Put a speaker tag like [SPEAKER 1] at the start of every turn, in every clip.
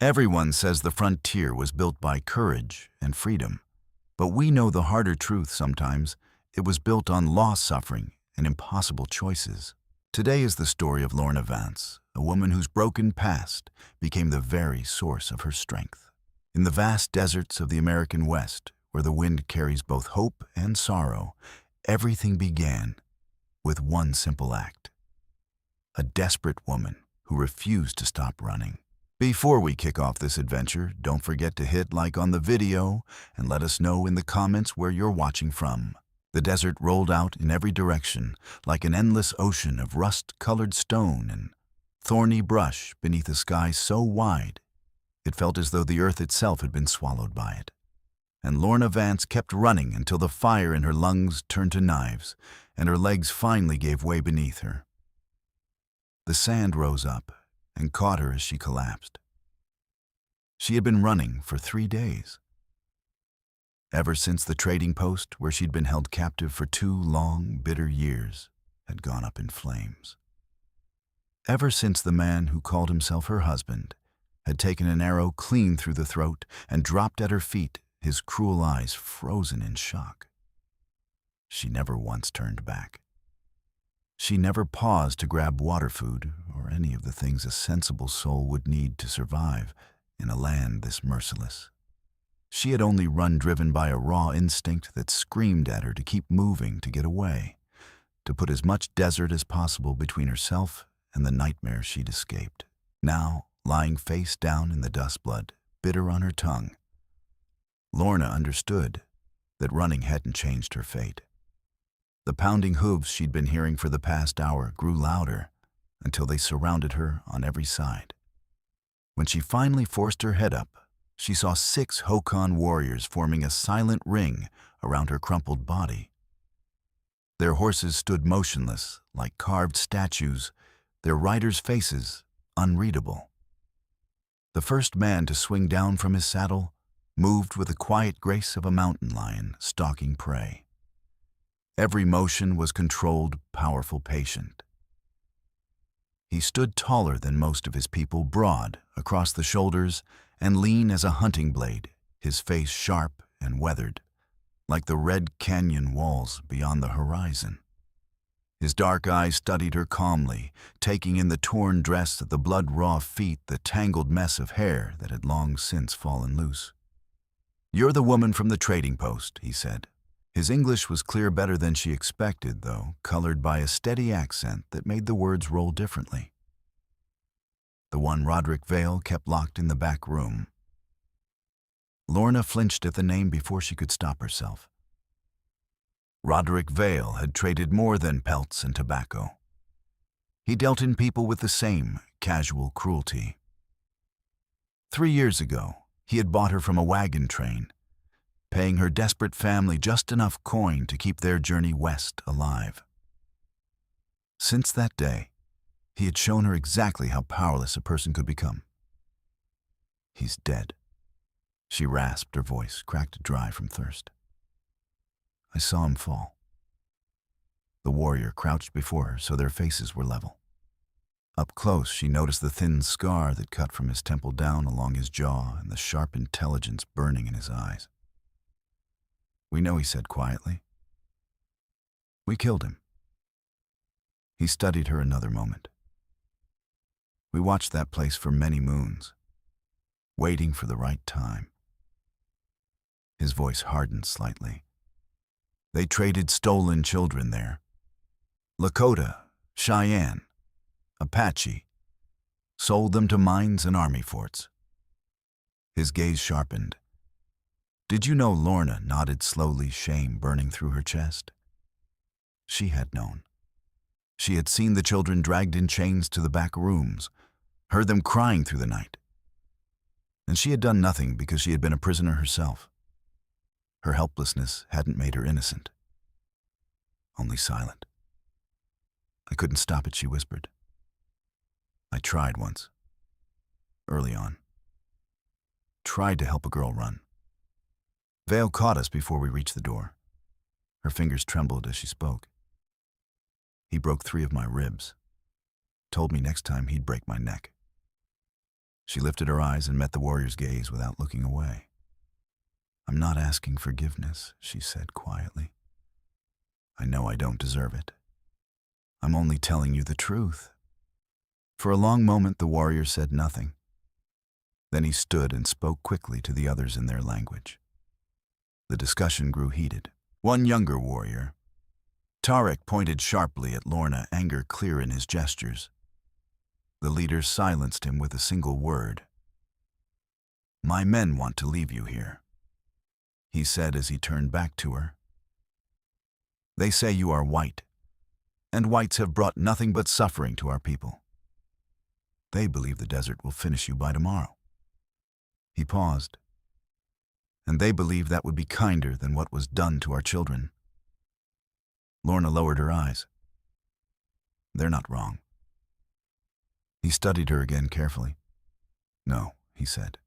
[SPEAKER 1] Everyone says the frontier was built by courage and freedom, but we know the harder truth sometimes. It was built on loss, suffering, and impossible choices. Today is the story of Lorna Vance, a woman whose broken past became the very source of her strength. In the vast deserts of the American West, where the wind carries both hope and sorrow, everything began with one simple act. A desperate woman who refused to stop running. Before we kick off this adventure, don't forget to hit like on the video and let us know in the comments where you're watching from. The desert rolled out in every direction like an endless ocean of rust-colored stone and thorny brush beneath a sky so wide it felt as though the earth itself had been swallowed by it. And Lorna Vance kept running until the fire in her lungs turned to knives and her legs finally gave way beneath her. The sand rose up and caught her as she collapsed. She had been running for 3 days. Ever since the trading post, where she'd been held captive for 2 long, bitter years, had gone up in flames. Ever since the man who called himself her husband had taken an arrow clean through the throat and dropped at her feet, his cruel eyes frozen in shock. She never once turned back. She never paused to grab water, food, or any of the things a sensible soul would need to survive in a land this merciless. She had only run driven by a raw instinct that screamed at her to keep moving, to get away, to put as much desert as possible between herself and the nightmare she'd escaped. Now, lying face down in the dust blood, bitter on her tongue, Lorna understood that running hadn't changed her fate. The pounding hooves she'd been hearing for the past hour grew louder until they surrounded her on every side. When she finally forced her head up, she saw 6 Hokan warriors forming a silent ring around her crumpled body. Their horses stood motionless, like carved statues, their riders' faces unreadable. The first man to swing down from his saddle moved with the quiet grace of a mountain lion stalking prey. Every motion was controlled, powerful, patient. He stood taller than most of his people, broad across the shoulders and lean as a hunting blade, his face sharp and weathered, like the red canyon walls beyond the horizon. His dark eyes studied her calmly, taking in the torn dress, the blood-raw feet, the tangled mess of hair that had long since fallen loose. "You're the woman from the trading post," he said. His English was clear, better than she expected, though colored by a steady accent that made the words roll differently. The one Roderick Vale kept locked in the back room. Lorna flinched at the name before she could stop herself. Roderick Vale had traded more than pelts and tobacco. He dealt in people with the same casual cruelty. 3 years ago, he had bought her from a wagon train, paying her desperate family just enough coin to keep their journey west alive. Since that day, he had shown her exactly how powerless a person could become. "He's dead," she rasped, her voice cracked dry from thirst. "I saw him fall." The warrior crouched before her so their faces were level. Up close, she noticed the thin scar that cut from his temple down along his jaw and the sharp intelligence burning in his eyes. "We know," he said quietly. "We killed him." He studied her another moment. "We watched that place for many moons, waiting for the right time." His voice hardened slightly. "They traded stolen children there. Lakota, Cheyenne, Apache, sold them to mines and army forts." His gaze sharpened. "Did you know?" Lorna nodded slowly, shame burning through her chest. She had known. She had seen the children dragged in chains to the back rooms, heard them crying through the night. And she had done nothing because she had been a prisoner herself. Her helplessness hadn't made her innocent, only silent. "I couldn't stop it," she whispered. "I tried once, early on. Tried to help a girl run. Vale caught us before we reached the door." Her fingers trembled as she spoke. "He broke 3 of my ribs. Told me next time he'd break my neck." She lifted her eyes and met the warrior's gaze without looking away. "I'm not asking forgiveness," she said quietly. "I know I don't deserve it. I'm only telling you the truth." For a long moment, the warrior said nothing. Then he stood and spoke quickly to the others in their language. The discussion grew heated. One younger warrior, Tarek, pointed sharply at Lorna, anger clear in his gestures. The leader silenced him with a single word. "My men want to leave you here," he said as he turned back to her. "They say you are white, and whites have brought nothing but suffering to our people. They believe the desert will finish you by tomorrow." He paused. "And they believe that would be kinder than what was done to our children." Lorna lowered her eyes. "They're not wrong." He studied her again carefully. "No," he said.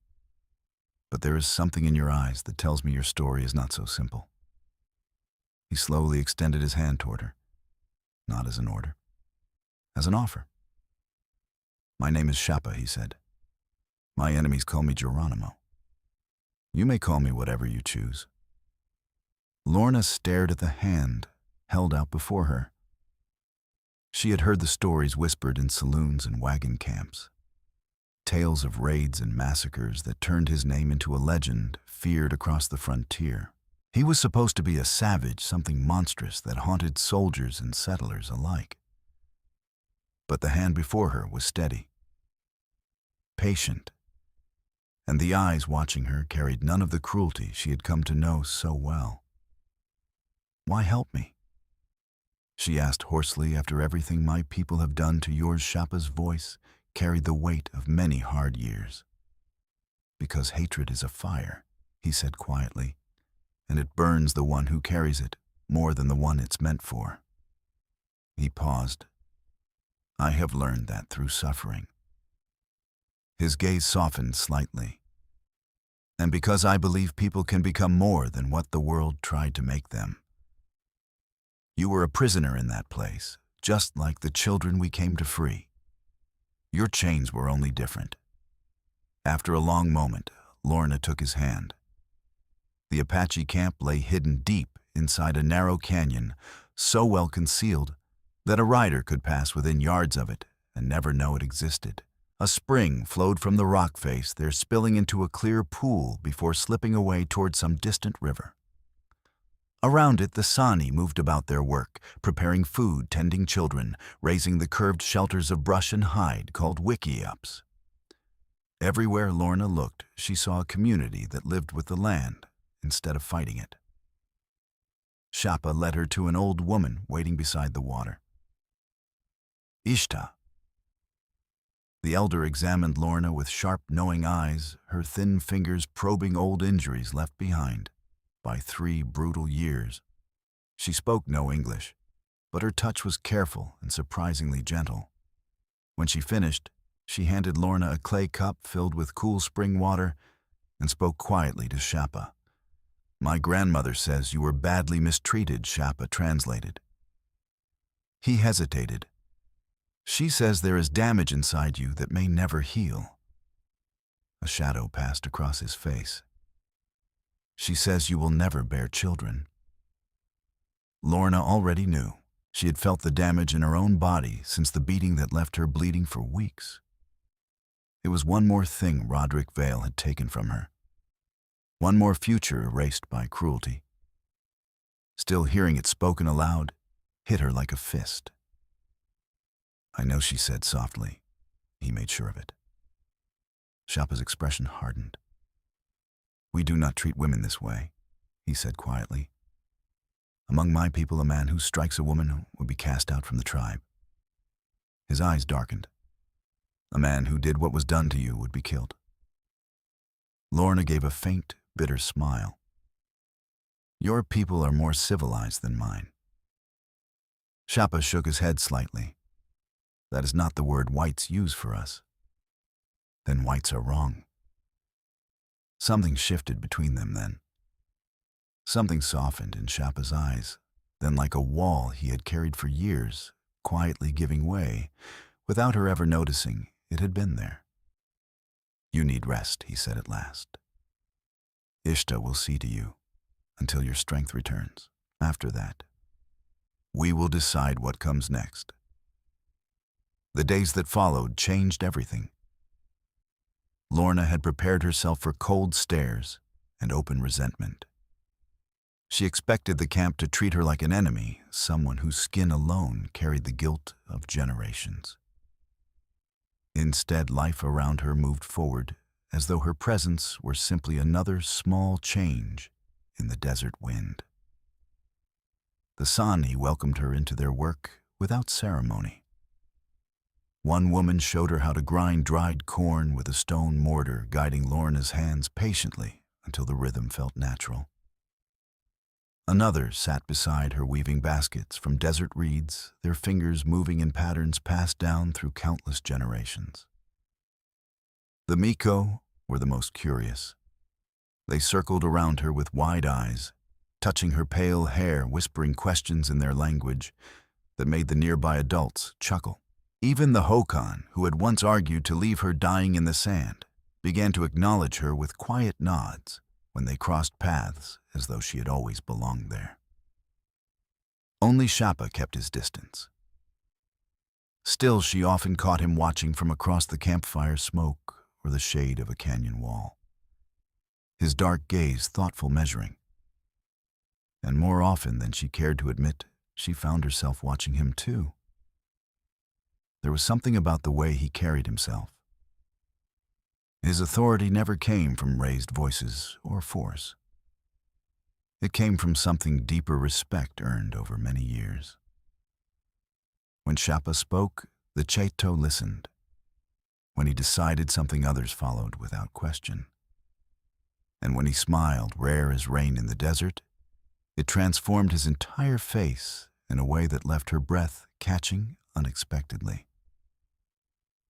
[SPEAKER 1] "But there is something in your eyes that tells me your story is not so simple." He slowly extended his hand toward her, not as an order, as an offer. "My name is Shappa," he said. "My enemies call me Geronimo. You may call me whatever you choose." Lorna stared at the hand held out before her. She had heard the stories whispered in saloons and wagon camps. Tales of raids and massacres that turned his name into a legend, feared across the frontier. He was supposed to be a savage, something monstrous that haunted soldiers and settlers alike. But the hand before her was steady, patient, and the eyes watching her carried none of the cruelty she had come to know so well. "Why help me?" she asked hoarsely. "After everything my people have done to yours." Shappa's voice carried the weight of many hard years. "Because hatred is a fire," he said quietly, "and it burns the one who carries it more than the one it's meant for." He paused. "I have learned that through suffering." His gaze softened slightly. "And because I believe people can become more than what the world tried to make them. You were a prisoner in that place, just like the children we came to free. Your chains were only different." After a long moment, Lorna took his hand. The Apache camp lay hidden deep inside a narrow canyon, so well concealed that a rider could pass within yards of it and never know it existed. A spring flowed from the rock face there, spilling into a clear pool before slipping away toward some distant river. Around it, the Sani moved about their work, preparing food, tending children, raising the curved shelters of brush and hide called wiki-ups. Everywhere Lorna looked, she saw a community that lived with the land instead of fighting it. Shappa led her to an old woman waiting beside the water. "Ishta." The elder examined Lorna with sharp, knowing eyes, her thin fingers probing old injuries left behind by 3 brutal years. She spoke no English, but her touch was careful and surprisingly gentle. When she finished, she handed Lorna a clay cup filled with cool spring water and spoke quietly to Shappa. "My grandmother says you were badly mistreated," Shappa translated. He hesitated. "She says there is damage inside you that may never heal." A shadow passed across his face. "She says you will never bear children." Lorna already knew. She had felt the damage in her own body since the beating that left her bleeding for weeks. It was one more thing Roderick Vale had taken from her. One more future erased by cruelty. Still, hearing it spoken aloud hit her like a fist. "I know," she said softly. He made sure of it. Shappa's expression hardened. "We do not treat women this way," he said quietly. "Among my people, a man who strikes a woman would be cast out from the tribe." His eyes darkened. "A man who did what was done to you would be killed." Lorna gave a faint, bitter smile. "Your people are more civilized than mine." Shappa shook his head slightly. "That is not the word whites use for us." "Then whites are wrong." Something shifted between them then. Something softened in Shappa's eyes, then like a wall he had carried for years, quietly giving way, without her ever noticing it had been there. You need rest, he said at last. Ishta will see to you until your strength returns. After that, we will decide what comes next. The days that followed changed everything. Lorna had prepared herself for cold stares and open resentment. She expected the camp to treat her like an enemy, someone whose skin alone carried the guilt of generations. Instead, life around her moved forward as though her presence were simply another small change in the desert wind. The Sani welcomed her into their work without ceremony. One woman showed her how to grind dried corn with a stone mortar, guiding Lorna's hands patiently until the rhythm felt natural. Another sat beside her weaving baskets from desert reeds, their fingers moving in patterns passed down through countless generations. The Miko were the most curious. They circled around her with wide eyes, touching her pale hair, whispering questions in their language that made the nearby adults chuckle. Even the Hokan, who had once argued to leave her dying in the sand, began to acknowledge her with quiet nods when they crossed paths as though she had always belonged there. Only Shappa kept his distance. Still, she often caught him watching from across the campfire smoke or the shade of a canyon wall. His dark gaze thoughtful, measuring. And more often than she cared to admit, she found herself watching him too. There was something about the way he carried himself. His authority never came from raised voices or force. It came from something deeper, respect earned over many years. When Shappa spoke, the Chaito listened. When he decided, something others followed without question. And when he smiled, rare as rain in the desert, it transformed his entire face in a way that left her breath catching unexpectedly.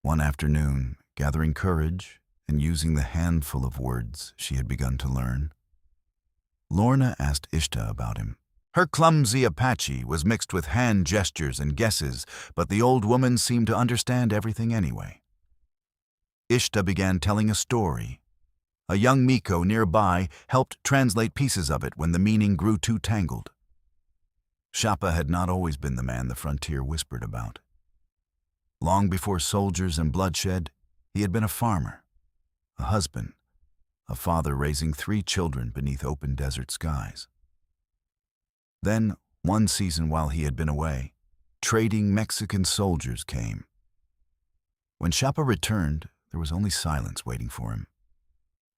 [SPEAKER 1] One afternoon, gathering courage and using the handful of words she had begun to learn, Lorna asked Ishta about him. Her clumsy Apache was mixed with hand gestures and guesses, but the old woman seemed to understand everything anyway. Ishta began telling a story. A young Miko nearby helped translate pieces of it when the meaning grew too tangled. Shappa had not always been the man the frontier whispered about. Long before soldiers and bloodshed, he had been a farmer, a husband, a father raising 3 children beneath open desert skies. Then, one season while he had been away, trading Mexican soldiers came. When Shappa returned, there was only silence waiting for him.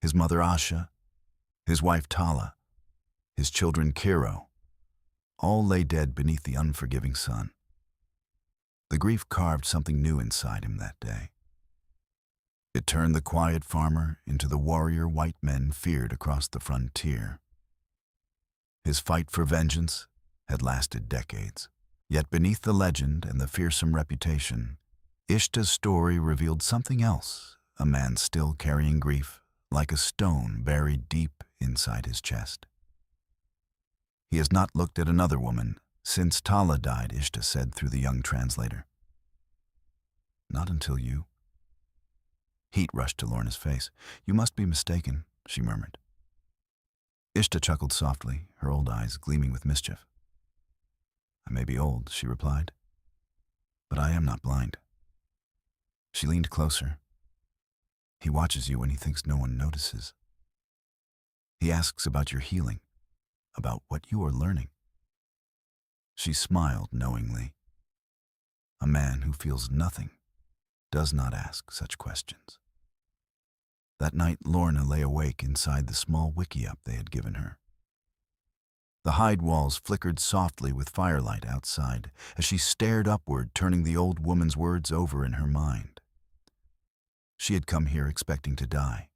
[SPEAKER 1] His mother Asha, his wife Tala, his children Kiro, all lay dead beneath the unforgiving sun. The grief carved something new inside him that day. It turned the quiet farmer into the warrior white men feared across the frontier. His fight for vengeance had lasted decades. Yet beneath the legend and the fearsome reputation, Ishta's story revealed something else, a man still carrying grief, like a stone buried deep inside his chest. He has not looked at another woman since Tala died, Ishta said through the young translator. Not until you. Heat rushed to Lorna's face. You must be mistaken, she murmured. Ishta chuckled softly, her old eyes gleaming with mischief. I may be old, she replied, but I am not blind. She leaned closer. He watches you when he thinks no one notices. He asks about your healing, about what you are learning. She smiled knowingly. A man who feels nothing does not ask such questions. That night, Lorna lay awake inside the small wickiup they had given her. The hide walls flickered softly with firelight outside as she stared upward, turning the old woman's words over in her mind. She had come here expecting to die.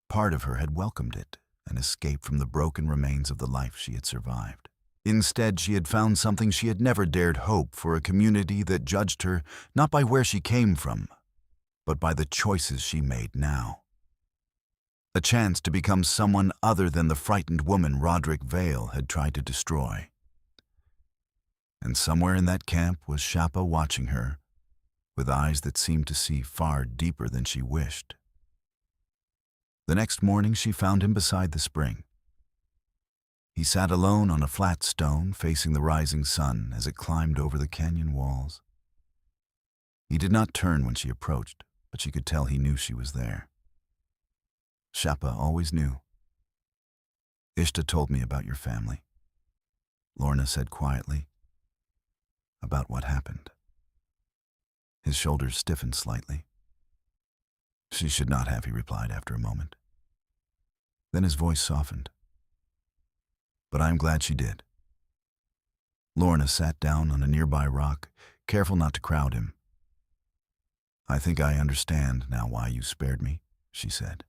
[SPEAKER 1] Part of her had welcomed it, an escape from the broken remains of the life she had survived. Instead, she had found something she had never dared hope for, a community that judged her not by where she came from, but by the choices she made now. A chance to become someone other than the frightened woman Roderick Vale had tried to destroy. And somewhere in that camp was Shappa watching her, with eyes that seemed to see far deeper than she wished. The next morning she found him beside the spring. He sat alone on a flat stone facing the rising sun as it climbed over the canyon walls. He did not turn when she approached, but she could tell he knew she was there. Shappa always knew. Ishta told me about your family, Lorna said quietly. About what happened. His shoulders stiffened slightly. She should not have, he replied after a moment. Then his voice softened. But I am glad she did. Lorna sat down on a nearby rock, careful not to crowd him. I think I understand now why you spared me, she said.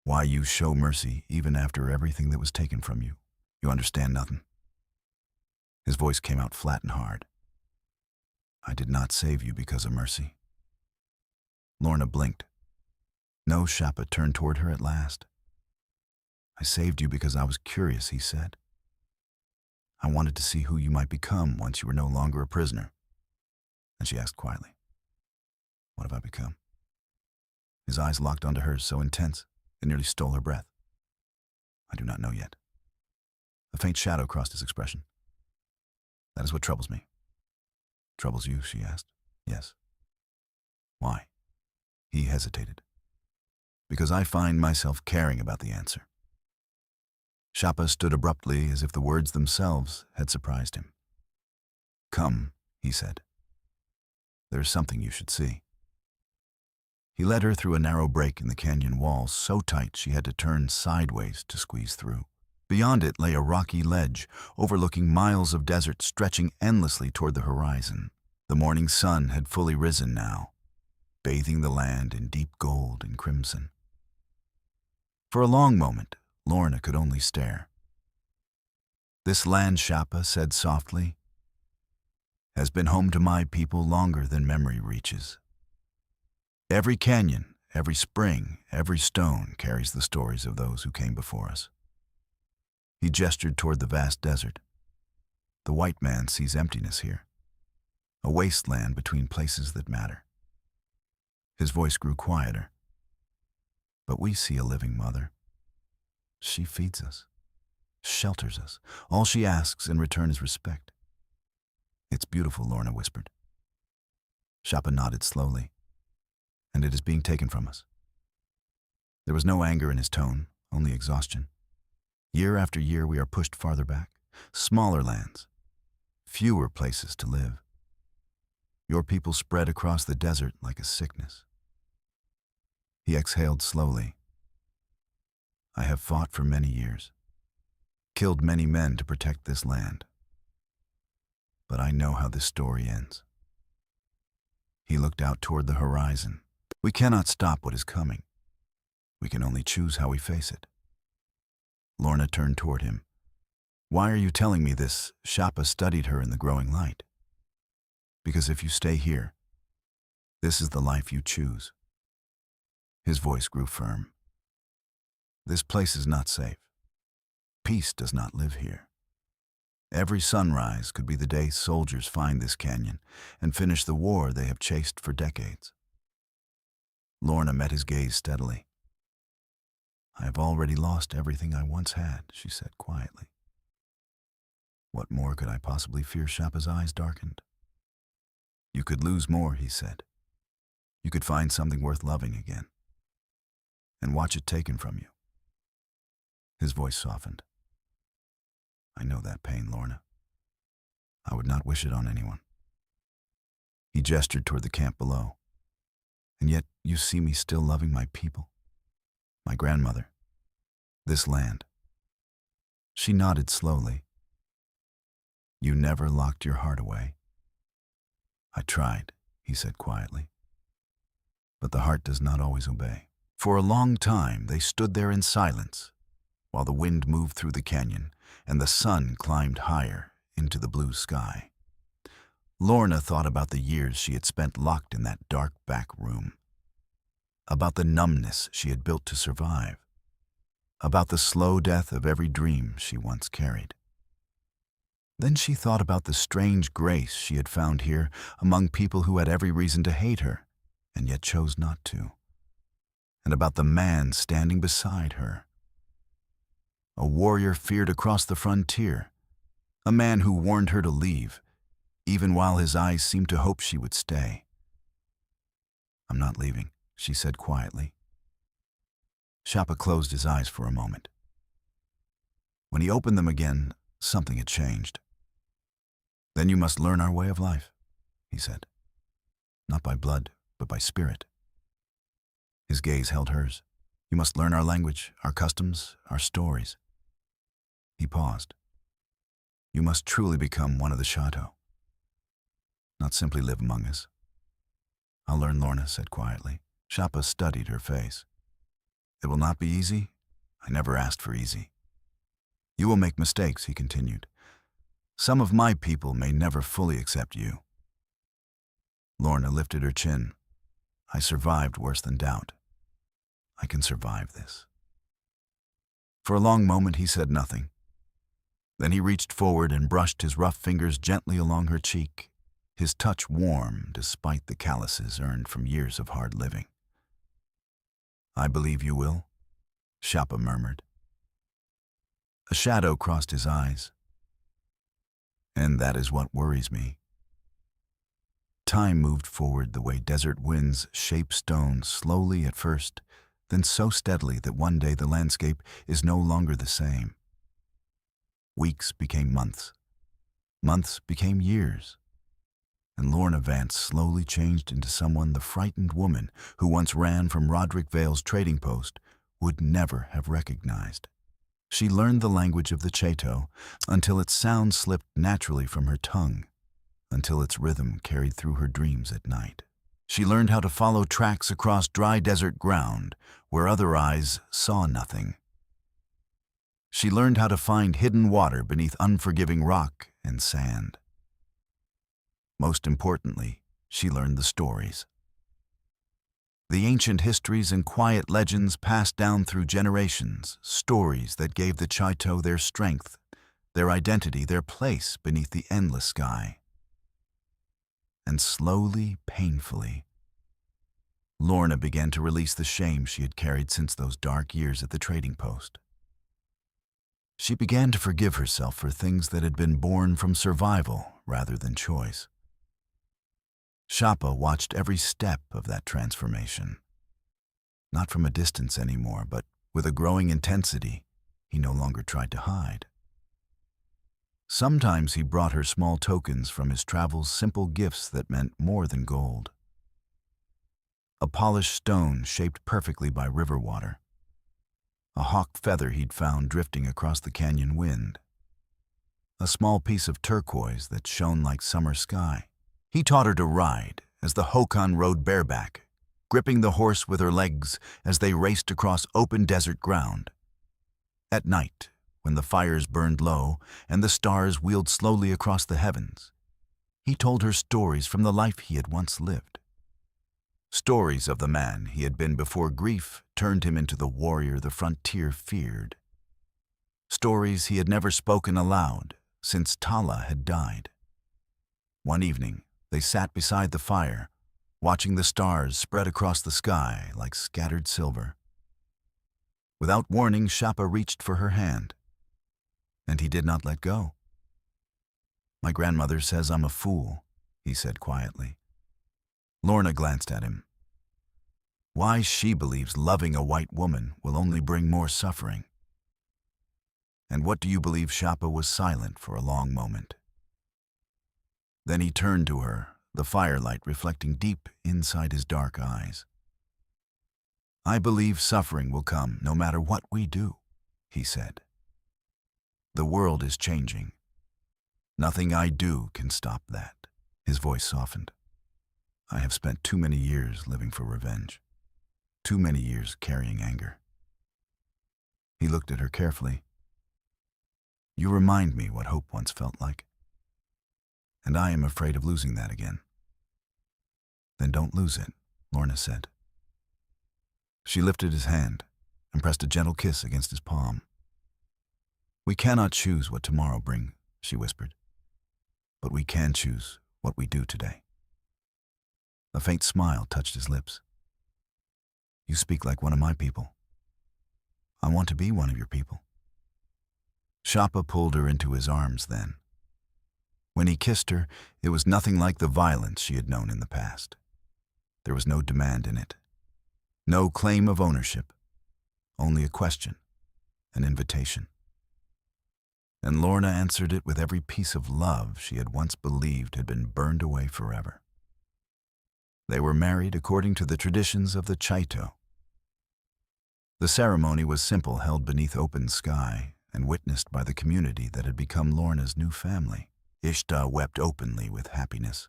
[SPEAKER 1] Why you show mercy even after everything that was taken from you. You understand nothing. His voice came out flat and hard. I did not save you because of mercy. Lorna blinked. No, Shappa turned toward her at last. I saved you because I was curious, he said. I wanted to see who you might become once you were no longer a prisoner. And she asked quietly, what have I become? His eyes locked onto hers so intense, it nearly stole her breath. I do not know yet. A faint shadow crossed his expression. That is what troubles me. Troubles you, she asked. Yes. Why? He hesitated. Because I find myself caring about the answer. Shappa stood abruptly as if the words themselves had surprised him. Come, he said. There is something you should see. He led her through a narrow break in the canyon wall so tight she had to turn sideways to squeeze through. Beyond it lay a rocky ledge, overlooking miles of desert stretching endlessly toward the horizon. The morning sun had fully risen now, bathing the land in deep gold and crimson. For a long moment, Lorna could only stare. This land, Shappa said softly, has been home to my people longer than memory reaches. Every canyon, every spring, every stone carries the stories of those who came before us. He gestured toward the vast desert. The white man sees emptiness here, a wasteland between places that matter. His voice grew quieter. But we see a living mother. She feeds us, shelters us. All she asks in return is respect. It's beautiful, Lorna whispered. Shappa nodded slowly. And it is being taken from us. There was no anger in his tone, only exhaustion. Year after year we are pushed farther back, smaller lands, fewer places to live. Your people spread across the desert like a sickness. He exhaled slowly. I have fought for many years, killed many men to protect this land. But I know how this story ends. He looked out toward the horizon. We cannot stop what is coming. We can only choose how we face it. Lorna turned toward him. Why are you telling me this? Shappa studied her in the growing light. Because if you stay here, this is the life you choose. His voice grew firm. This place is not safe. Peace does not live here. Every sunrise could be the day soldiers find this canyon and finish the war they have chased for decades. Lorna met his gaze steadily. I have already lost everything I once had, she said quietly. What more could I possibly fear? Shappa's eyes darkened. You could lose more, he said. You could find something worth loving again, and watch it taken from you. His voice softened. I know that pain, Lorna. I would not wish it on anyone. He gestured toward the camp below. And yet you see me still loving my people, my grandmother, this land. She nodded slowly. You never locked your heart away. I tried, he said quietly. But the heart does not always obey. For a long time they stood there in silence, while the wind moved through the canyon and the sun climbed higher into the blue sky. Lorna thought about the years she had spent locked in that dark back room, about the numbness she had built to survive, about the slow death of every dream she once carried. Then she thought about the strange grace she had found here among people who had every reason to hate her, and yet chose not to. and about the man standing beside her. A warrior feared across the frontier, a man who warned her to leave, even while his eyes seemed to hope she would stay. "I'm not leaving," she said quietly. Shappa closed his eyes for a moment. When he opened them again, something had changed. "Then you must learn our way of life," he said. "Not by blood, but by spirit." His gaze held hers. "You must learn our language, our customs, our stories." He paused. "You must truly become one of the Chateau, not simply live among us." "I'll learn," Lorna said quietly. Shappa studied her face. "It will not be easy. I never asked for easy." "You will make mistakes," he continued. "Some of my people may never fully accept you." Lorna lifted her chin. "I survived worse than doubt. I can survive this." For a long moment he said nothing. Then he reached forward and brushed his rough fingers gently along her cheek, his touch warm despite the calluses earned from years of hard living. "I believe you will," Shappa murmured. A shadow crossed his eyes. "And that is what worries me." Time moved forward the way desert winds shape stone, slowly at first, then so steadily that one day the landscape is no longer the same. Weeks became months. Months became years. And Lorna Vance slowly changed into someone the frightened woman who once ran from Roderick Vale's trading post would never have recognized. She learned the language of the Chateau until its sound slipped naturally from her tongue, until its rhythm carried through her dreams at night. She learned how to follow tracks across dry desert ground where other eyes saw nothing. She learned how to find hidden water beneath unforgiving rock and sand. Most importantly, she learned the stories. The ancient histories and quiet legends passed down through generations, stories that gave the Chaiteau their strength, their identity, their place beneath the endless sky. And slowly, painfully, Lorna began to release the shame she had carried since those dark years at the trading post. She began to forgive herself for things that had been born from survival rather than choice. Shappa watched every step of that transformation. Not from a distance anymore, but with a growing intensity he no longer tried to hide. Sometimes he brought her small tokens from his travels, simple gifts that meant more than gold. A polished stone shaped perfectly by river water. A hawk feather he'd found drifting across the canyon wind. A small piece of turquoise that shone like summer sky. He taught her to ride as the Hokan rode bareback, gripping the horse with her legs as they raced across open desert ground. At night, when the fires burned low and the stars wheeled slowly across the heavens, he told her stories from the life he had once lived. Stories of the man he had been before grief turned him into the warrior the frontier feared. Stories he had never spoken aloud since Tala had died. One evening, they sat beside the fire, watching the stars spread across the sky like scattered silver. Without warning, Shappa reached for her hand, and he did not let go. "My grandmother says I'm a fool," he said quietly. Lorna glanced at him. Why she believes loving a white woman will only bring more suffering. "And what do you believe?" Shappa was silent for a long moment. Then he turned to her, the firelight reflecting deep inside his dark eyes. "I believe suffering will come no matter what we do," he said. "The world is changing. Nothing I do can stop that." His voice softened. "I have spent too many years living for revenge. Too many years carrying anger." He looked at her carefully. "You remind me what hope once felt like. And I am afraid of losing that again." "Then don't lose it," Lorna said. She lifted his hand and pressed a gentle kiss against his palm. "We cannot choose what tomorrow brings," she whispered. "But we can choose what we do today." A faint smile touched his lips. You speak like one of my people. I want to be one of your people. Shappa pulled her into his arms then. When he kissed her, it was nothing like the violence she had known in the past. There was no demand in it, no claim of ownership, only a question, an invitation. And Lorna answered it with every piece of love she had once believed had been burned away forever. They were married according to the traditions of the Chaito. The ceremony was simple, held beneath open sky, and witnessed by the community that had become Lorna's new family. Ishta wept openly with happiness.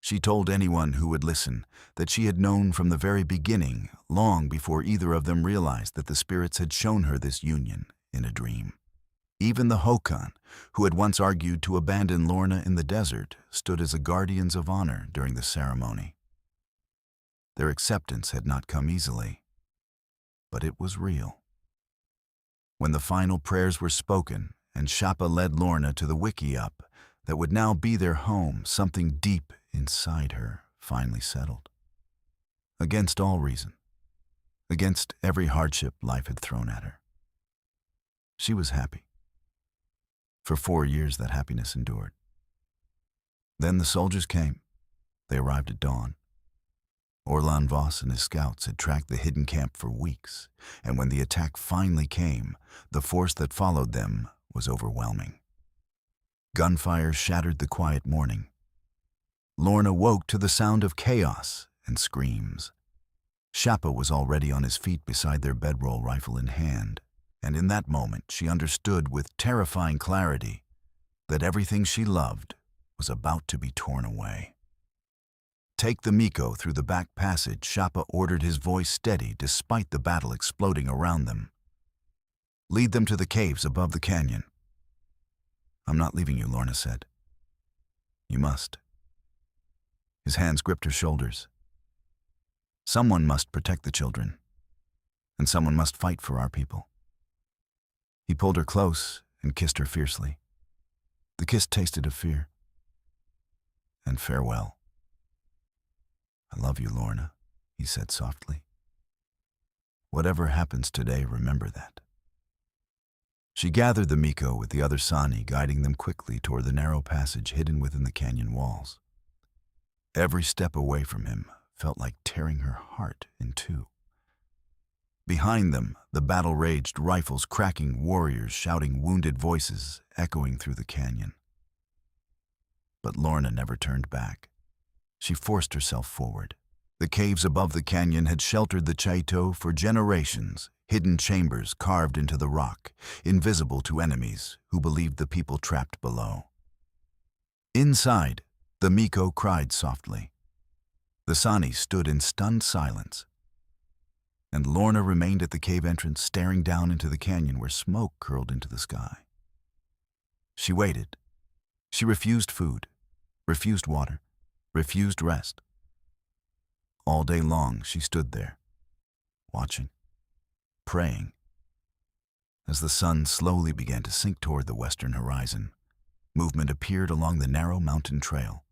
[SPEAKER 1] She told anyone who would listen that she had known from the very beginning, long before either of them realized that the spirits had shown her this union in a dream. Even the Hokan, who had once argued to abandon Lorna in the desert, stood as guardians of honor during the ceremony. Their acceptance had not come easily, but it was real. When the final prayers were spoken and Shappa led Lorna to the wickiup that would now be their home, something deep inside her finally settled. Against all reason, against every hardship life had thrown at her. She was happy. For 4 years that happiness endured. Then the soldiers came. They arrived at dawn. Lorna Vance and his scouts had tracked the hidden camp for weeks, and when the attack finally came, the force that followed them was overwhelming. Gunfire shattered the quiet morning. Lorna woke to the sound of chaos and screams. Shappa was already on his feet beside their bedroll, rifle in hand, and in that moment she understood with terrifying clarity that everything she loved was about to be torn away. Take the Miko through the back passage, Shappa ordered, his voice steady despite the battle exploding around them. Lead them to the caves above the canyon. I'm not leaving you, Lorna said. You must. His hands gripped her shoulders. Someone must protect the children, and someone must fight for our people. He pulled her close and kissed her fiercely. The kiss tasted of fear and farewell. I love you, Lorna, he said softly. Whatever happens today, remember that. She gathered the Miko with the other Sani, guiding them quickly toward the narrow passage hidden within the canyon walls. Every step away from him felt like tearing her heart in two. Behind them, the battle raged, rifles cracking, warriors shouting, wounded voices echoing through the canyon. But Lorna never turned back. She forced herself forward. The caves above the canyon had sheltered the Chaito for generations, hidden chambers carved into the rock, invisible to enemies who believed the people trapped below. Inside, the Miko cried softly. The Sani stood in stunned silence, and Lorna remained at the cave entrance, staring down into the canyon where smoke curled into the sky. She waited. She refused food, refused water, refused rest. All day long she stood there, watching, praying. As the sun slowly began to sink toward the western horizon, movement appeared along the narrow mountain trail.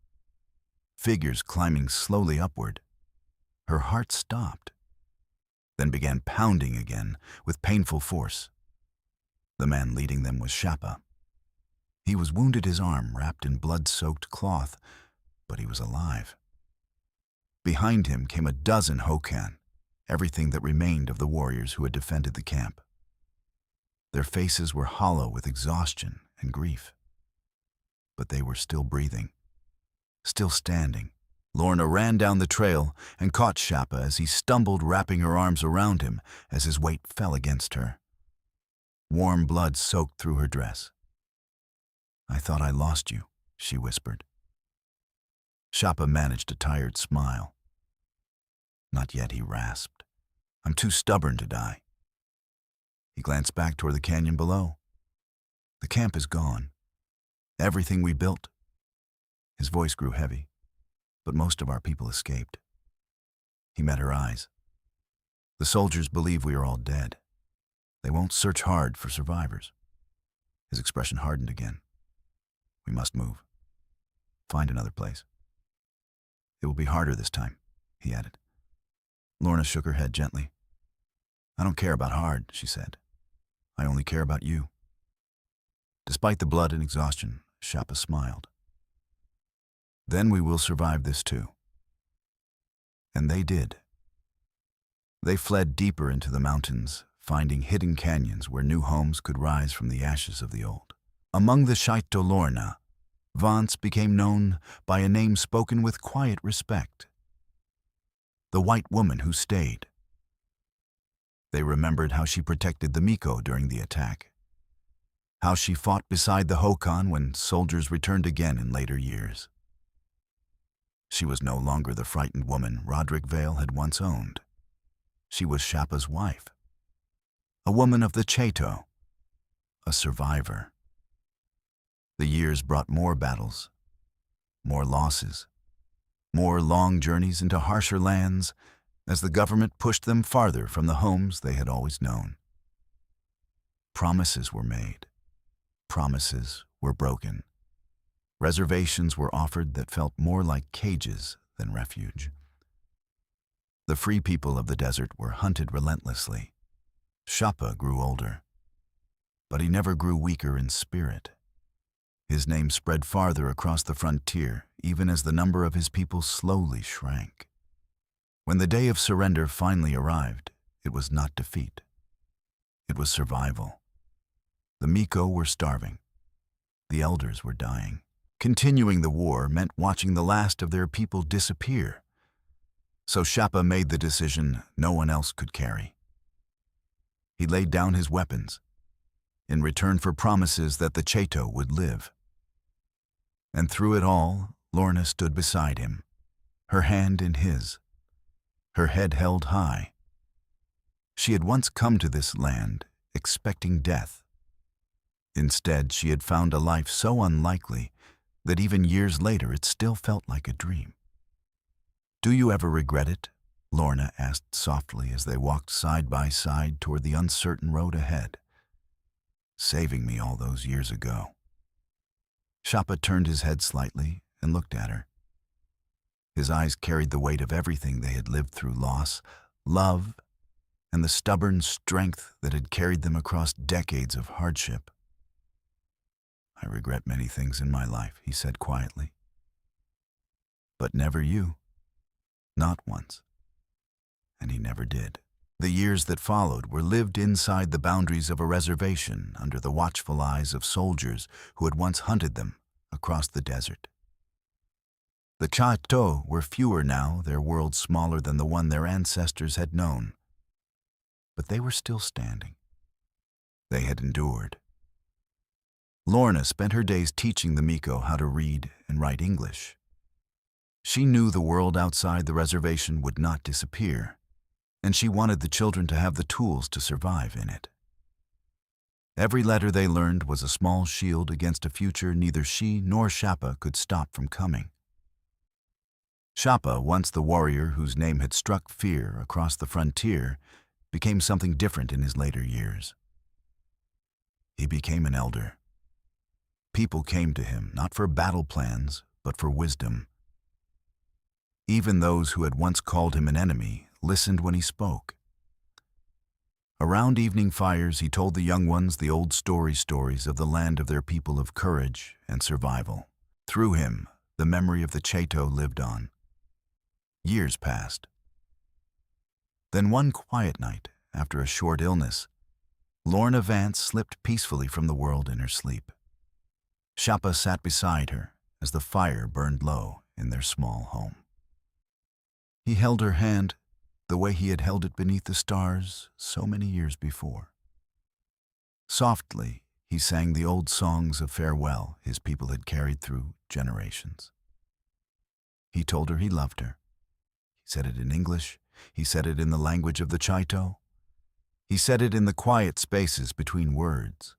[SPEAKER 1] Figures climbing slowly upward. Her heart stopped, then began pounding again with painful force. The man leading them was Shappa. He was wounded, his arm wrapped in blood-soaked cloth, but he was alive. Behind him came a dozen Hokan, everything that remained of the warriors who had defended the camp. Their faces were hollow with exhaustion and grief, but they were still breathing, still standing. Lorna ran down the trail and caught Shappa as he stumbled, wrapping her arms around him as his weight fell against her. Warm blood soaked through her dress. I thought I lost you, she whispered. Shappa managed a tired smile. Not yet, he rasped. I'm too stubborn to die. He glanced back toward the canyon below. The camp is gone. Everything we built. His voice grew heavy, but most of our people escaped. He met her eyes. The soldiers believe we are all dead. They won't search hard for survivors. His expression hardened again. We must move. Find another place. It will be harder this time, he added. Lorna shook her head gently. I don't care about hard, she said. I only care about you. Despite the blood and exhaustion, Shappa smiled. Then we will survive this too. And they did. They fled deeper into the mountains, finding hidden canyons where new homes could rise from the ashes of the old. Among the Shaito Lorna, Vance became known by a name spoken with quiet respect. The white woman who stayed. They remembered how she protected the Miko during the attack, how she fought beside the Hokan when soldiers returned again in later years. She was no longer the frightened woman Roderick Vale had once owned. She was Shappa's wife, a woman of the Chato, a survivor. The years brought more battles, more losses, more long journeys into harsher lands as the government pushed them farther from the homes they had always known. Promises were made. Promises were broken. Reservations were offered that felt more like cages than refuge. The free people of the desert were hunted relentlessly. Shappa grew older, but he never grew weaker in spirit. His name spread farther across the frontier, even as the number of his people slowly shrank. When the day of surrender finally arrived, it was not defeat. It was survival. The Miko were starving. The elders were dying. Continuing the war meant watching the last of their people disappear. So Shappa made the decision no one else could carry. He laid down his weapons, in return for promises that the Chato would live. And through it all, Lorna stood beside him, her hand in his, her head held high. She had once come to this land expecting death. Instead, she had found a life so unlikely that even years later it still felt like a dream. "Do you ever regret it?" Lorna asked softly as they walked side by side toward the uncertain road ahead. "Saving me all those years ago." Shappa turned his head slightly and looked at her. His eyes carried the weight of everything they had lived through: loss, love, and the stubborn strength that had carried them across decades of hardship. "I regret many things in my life," he said quietly. "But never you. Not once." And he never did. The years that followed were lived inside the boundaries of a reservation under the watchful eyes of soldiers who had once hunted them across the desert. The Chato were fewer now, their world smaller than the one their ancestors had known. But they were still standing. They had endured. Lorna spent her days teaching the Miko how to read and write English. She knew the world outside the reservation would not disappear, and she wanted the children to have the tools to survive in it. Every letter they learned was a small shield against a future neither she nor Shappa could stop from coming. Shappa, once the warrior whose name had struck fear across the frontier, became something different in his later years. He became an elder. People came to him not for battle plans, but for wisdom. Even those who had once called him an enemy listened when he spoke. Around evening fires, he told the young ones the old stories of the land of their people of courage and survival. Through him, the memory of the Chato lived on. Years passed. Then one quiet night, after a short illness, Lorna Vance slipped peacefully from the world in her sleep. Shappa sat beside her as the fire burned low in their small home. He held her hand the way he had held it beneath the stars so many years before. Softly, he sang the old songs of farewell his people had carried through generations. He told her he loved her. He said it in English. He said it in the language of the Chaito. He said it in the quiet spaces between words.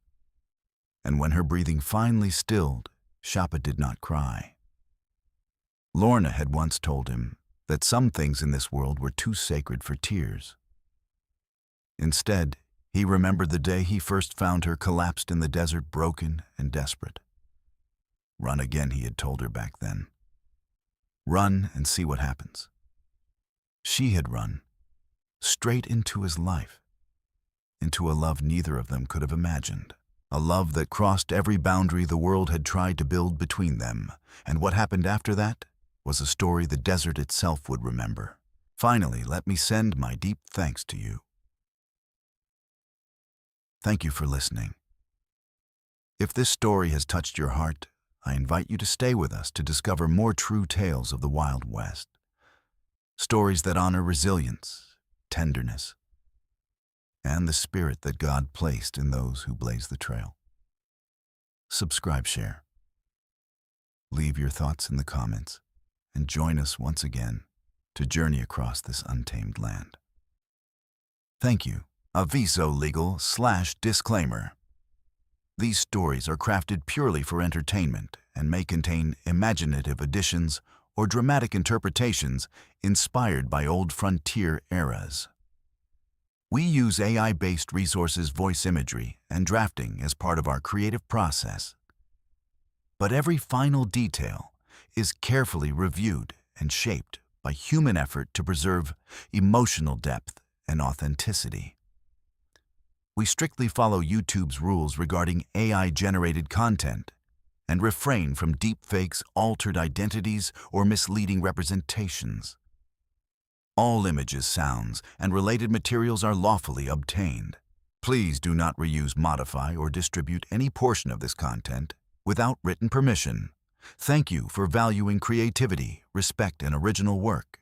[SPEAKER 1] And when her breathing finally stilled, Shappa did not cry. Lorna had once told him that some things in this world were too sacred for tears. Instead, he remembered the day he first found her collapsed in the desert, broken and desperate. "Run again," he had told her back then. "Run and see what happens." She had run, straight into his life, into a love neither of them could have imagined. A love that crossed every boundary the world had tried to build between them. And what happened after that was a story the desert itself would remember. Finally, let me send my deep thanks to you. Thank you for listening. If this story has touched your heart, I invite you to stay with us to discover more true tales of the Wild West. Stories that honor resilience, tenderness, and the spirit that God placed in those who blaze the trail. Subscribe, share. Leave your thoughts in the comments, and join us once again to journey across this untamed land. Thank you. Aviso legal/disclaimer. These stories are crafted purely for entertainment and may contain imaginative additions or dramatic interpretations inspired by old frontier eras. We use AI-based resources, voice imagery, and drafting as part of our creative process. But every final detail is carefully reviewed and shaped by human effort to preserve emotional depth and authenticity. We strictly follow YouTube's rules regarding AI-generated content and refrain from deepfakes, altered identities, or misleading representations. All images, sounds, and related materials are lawfully obtained. Please do not reuse, modify, or distribute any portion of this content without written permission. Thank you for valuing creativity, respect, and original work.